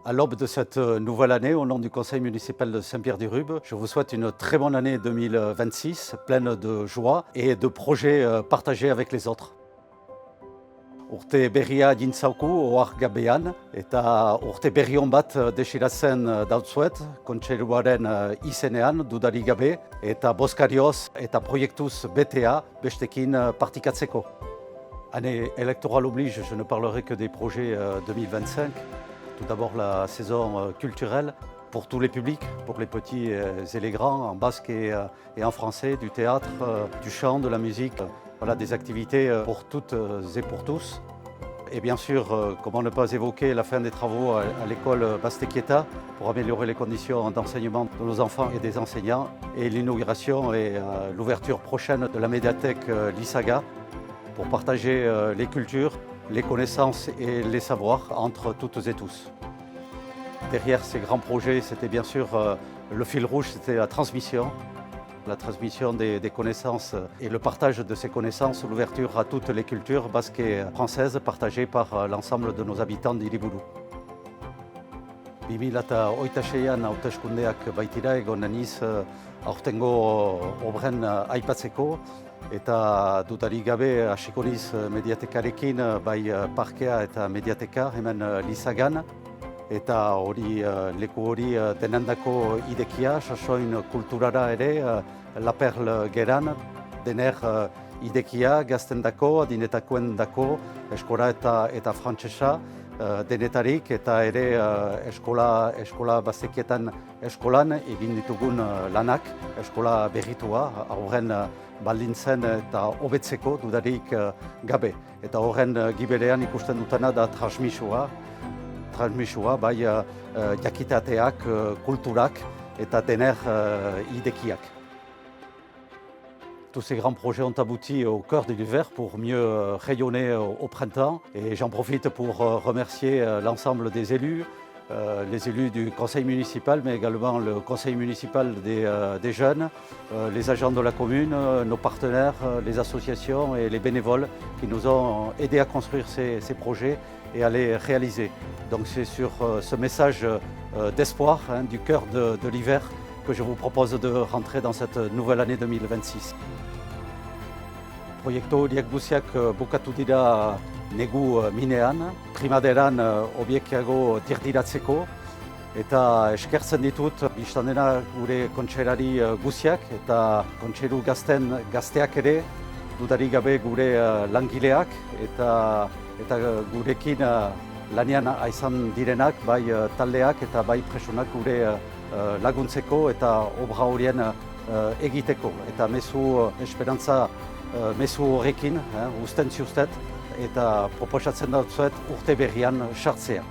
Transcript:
À l'aube de cette nouvelle année, au nom du conseil municipal de Saint-Pierre-du-Rube, je vous souhaite une très bonne année 2026, pleine de joie et de projets partagés avec les autres. Urte berria jintzauku ohar gabean, eta urte berri on bat desiratzen dautzuet, kontseiluaren izenean dudarik gabe, eta bozkarioz eta proiektuz betea bestekin partikatzeko. Année électorale oblige, je ne parlerai que des projets 2025. Tout d'abord la saison culturelle pour tous les publics, pour les petits et les grands, en basque et en français, du théâtre, du chant, de la musique, voilà, des activités pour toutes et pour tous. Et bien sûr, comment ne pas évoquer la fin des travaux à l'école Bastequieta pour améliorer les conditions d'enseignement de nos enfants et des enseignants, et l'inauguration et l'ouverture prochaine de la médiathèque Lissaga pour partager les cultures, les connaissances et les savoirs entre toutes et tous. Derrière ces grands projets, c'était bien sûr le fil rouge, c'était la transmission des connaissances et le partage de ces connaissances, l'ouverture à toutes les cultures basques et françaises partagées par l'ensemble de nos habitants d'Hiriburú. 2026an hauteskundeak baitira egon naniz aurtengo obren aipatzeko, eta dudarik gabe hasiko niz mediatekarekin, bai parkea eta mediateka hemen Lissagan, eta hori leku hori denendako idekia, sasoin kulturara ere, La Perle geran, dener idekia gaztendako, adinetakoen dako, eskola eta frantsesa, denetarik, eta ere eskola Bastekietan eskolan egin ditugun lanak, eskola berritua, horren baldintzen eta hobetzeko dudarik gabe. Eta horren giberean ikusten dutena da transmisua, bai jakitateak, kulturak eta dener idekiak. Tous ces grands projets ont abouti au cœur de l'hiver pour mieux rayonner au printemps. Et j'en profite pour remercier l'ensemble des élus, les élus du conseil municipal, mais également le conseil municipal des jeunes, les agents de la commune, nos partenaires, les associations et les bénévoles qui nous ont aidés à construire ces projets et à les réaliser. Donc c'est sur ce message d'espoir, du cœur de l'hiver, que je vous propose de rentrer dans cette nouvelle année 2026. Proiektu horiek guziak bukatu dira negu minean, primaderan obiekiago dirdiratzeko, eta eskertzen ditut biztanena gure kontseilari guziak eta kontseilu gazteak ere, dudarik gabe gure langileak eta gurekin lanean izan direnak, bai taldeak eta bai presonak gure laguntzeko eta obra horien egiteko. Eta mezu esperantza mezu horrekin, uzten ziustet, eta proposatzen dut urte berrian sartzea.